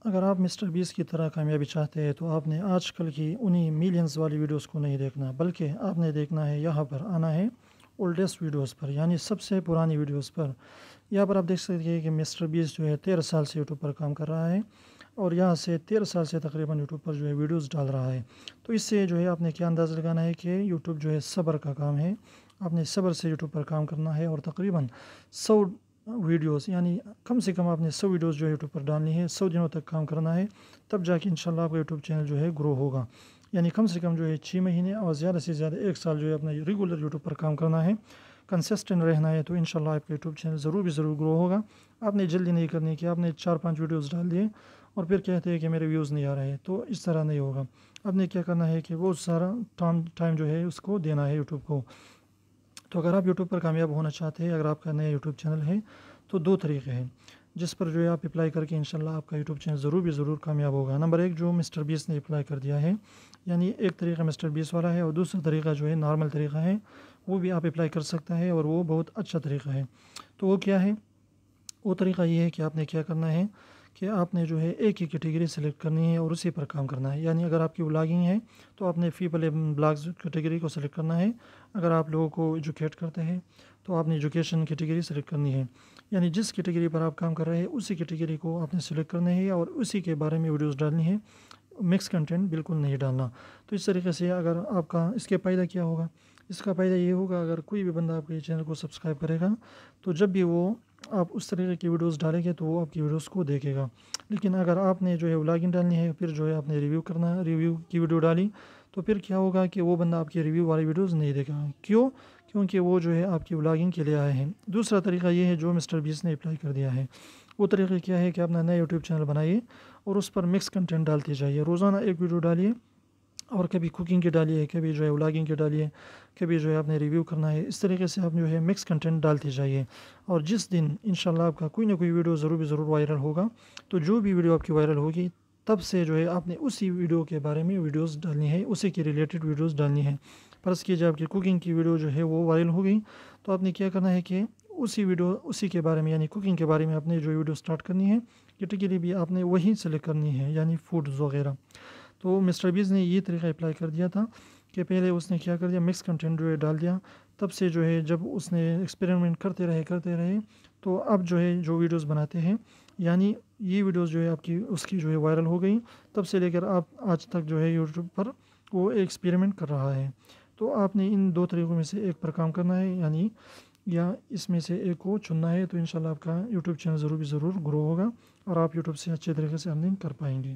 اگر آپ مسٹر بیس کی طرح کامیابی چاہتے ہیں تو آپ نے آج کل کی انہی میلینز والی ویڈیوز کو نہیں دیکھنا، بلکہ آپ نے دیکھنا ہے یہاں پر آنا ہے اولڈسٹ ویڈیوز پر، یعنی سب سے پرانی ویڈیوز پر۔ یہاں پر آپ دیکھ سکتے ہیں کہ مسٹر بیس جو ہے 13 سال سے یوٹیوب پر کام کر رہا ہے، اور یہاں سے 13 سال سے تقریباً یوٹیوب پر جو ہے ویڈیوز ڈال رہا ہے۔ تو اس سے جو ہے آپ نے کیا اندازہ لگانا ہے کہ یوٹیوب جو ہے صبر کا کام ہے، آپ نے صبر سے یوٹیوب پر کام کرنا ہے، اور تقریباً 100 ویڈیوز، یعنی کم سے کم آپ نے 100 ویڈیوز جو ہے یوٹیوب پر ڈالنی ہے، 100 دنوں تک کام کرنا ہے، تب جا کے انشاءاللہ آپ کا یوٹیوب چینل جو ہے گرو ہوگا۔ یعنی کم سے کم جو ہے 6 مہینے اور زیادہ سے زیادہ 1 سال جو ہے اپنا ریگولر یوٹیوب پر کام کرنا ہے، کنسسٹنٹ رہنا ہے، تو انشاءاللہ آپ کا یوٹیوب چینل ضرور گرو ہوگا۔ آپ نے جلدی نہیں کرنی کہ آپ نے 4-5 ویڈیوز ڈال دیے اور پھر کہتے ہیں کہ میرے ویوز نہیں آ رہے ہیں، تو اس طرح نہیں ہوگا۔ آپ نے کیا کرنا ہے کہ وہ سارا ٹائم جو ہے اس کو دینا ہے یوٹیوب کو۔ تو اگر آپ یوٹیوب پر کامیاب ہونا چاہتے ہیں، اگر آپ کا نیا یوٹیوب چینل ہے، تو 2 طریقے ہیں جس پر جو ہے آپ اپلائی کر کے انشاءاللہ آپ کا یوٹیوب چینل ضرور کامیاب ہوگا۔ نمبر 1 جو مسٹر بیس نے اپلائی کر دیا ہے، یعنی ایک طریقہ مسٹر بیس والا ہے، اور دوسرا طریقہ جو ہے نارمل طریقہ ہے، وہ بھی آپ اپلائی کر سکتا ہے، اور وہ بہت اچھا طریقہ ہے۔ تو وہ کیا ہے؟ وہ طریقہ یہ ہے کہ آپ نے کیا کرنا ہے کہ آپ نے جو ہے ایک ہی کیٹیگری سلیکٹ کرنی ہے اور اسی پر کام کرنا ہے۔ یعنی اگر آپ کی ولاگنگ ہے تو آپ نے پیپل بلاگز کیٹیگری کو سلیکٹ کرنا ہے، اگر آپ لوگوں کو ایجوکیٹ کرتے ہیں تو آپ نے ایجوکیشن کیٹیگری سلیکٹ کرنی ہے۔ یعنی جس کیٹیگری پر آپ کام کر رہے ہیں اسی کیٹیگری کو آپ نے سلیکٹ کرنا ہے، اور اسی کے بارے میں ویڈیوز ڈالنی ہے، مکس کنٹینٹ بالکل نہیں ڈالنا۔ تو اس طریقے سے اگر آپ کا اس کے فائدہ کیا ہوگا؟ اس کا فائدہ یہ ہوگا، اگر کوئی بھی بندہ آپ کے چینل کو سبسکرائب کرے گا تو جب بھی وہ آپ اس طریقے کی ویڈیوز ڈالیں گے تو وہ آپ کی ویڈیوز کو دیکھے گا۔ لیکن اگر آپ نے جو ہے ولاگنگ ڈالنی ہے، پھر جو ہے آپ نے ریویو کرنا ہے، ریویو کی ویڈیو ڈالی، تو پھر کیا ہوگا کہ وہ بندہ آپ کی ریویو والی ویڈیوز نہیں دیکھے گا۔ کیونکہ وہ جو ہے آپ کی ولاگنگ کے لیے آئے ہیں۔ دوسرا طریقہ یہ ہے جو مسٹر بیس نے اپلائی کر دیا ہے، وہ طریقہ کیا ہے کہ اپنا نیا یوٹیوب چینل بنائیے اور اس پر مکس کنٹینٹ ڈالتے جائیے، روزانہ ایک ویڈیو ڈالیے، اور کبھی کوکنگ کی ڈالیے، کبھی جو ہے ولاگنگ کی ڈالیے، کبھی جو ہے آپ نے ریویو کرنا ہے۔ اس طریقے سے آپ جو ہے مکس کنٹینٹ ڈالتے جائیے، اور جس دن انشاءاللہ آپ کا کوئی نہ کوئی ویڈیو ضرور وائرل ہوگا، تو جو بھی ویڈیو آپ کی وائرل ہوگی تب سے جو ہے آپ نے اسی ویڈیو کے بارے میں ویڈیوز ڈالنی ہے، اسی کے ریلیٹڈ ویڈیوز ڈالنی ہے۔ فرض کیجیے آپ کی کوکنگ کی ویڈیو جو ہے وہ وائرل ہو گئی، تو آپ نے کیا کرنا ہے کہ اسی کے بارے میں، یعنی کوکنگ کے بارے میں آپ نے جو ویڈیو سٹارٹ کرنی ہے، کیٹیگری بھی آپ نے وہی سلیکٹ کرنی ہے، یعنی فوڈز وغیرہ۔ تو مسٹر بیس نے یہ طریقہ اپلائی کر دیا تھا کہ پہلے اس نے کیا کر دیا، مکس کنٹینٹ جو ہے ڈال دیا، تب سے جو ہے جب اس نے ایکسپیریمنٹ کرتے رہے تو اب جو ہے جو ویڈیوز بناتے ہیں، یعنی یہ ویڈیوز جو ہے آپ کی اس کی جو ہے وائرل ہو گئی، تب سے لے کر آپ آج تک جو ہے یوٹیوب پر وہ ایکسپیریمنٹ کر رہا ہے۔ تو آپ نے ان 2 طریقوں میں سے ایک پر کام کرنا ہے، یعنی یا اس میں سے ایک کو چننا ہے، تو انشاءاللہ آپ کا یوٹیوب چینل ضرور گرو ہوگا، اور آپ یوٹیوب سے اچھے طریقے سے ارننگ کر پائیں گے۔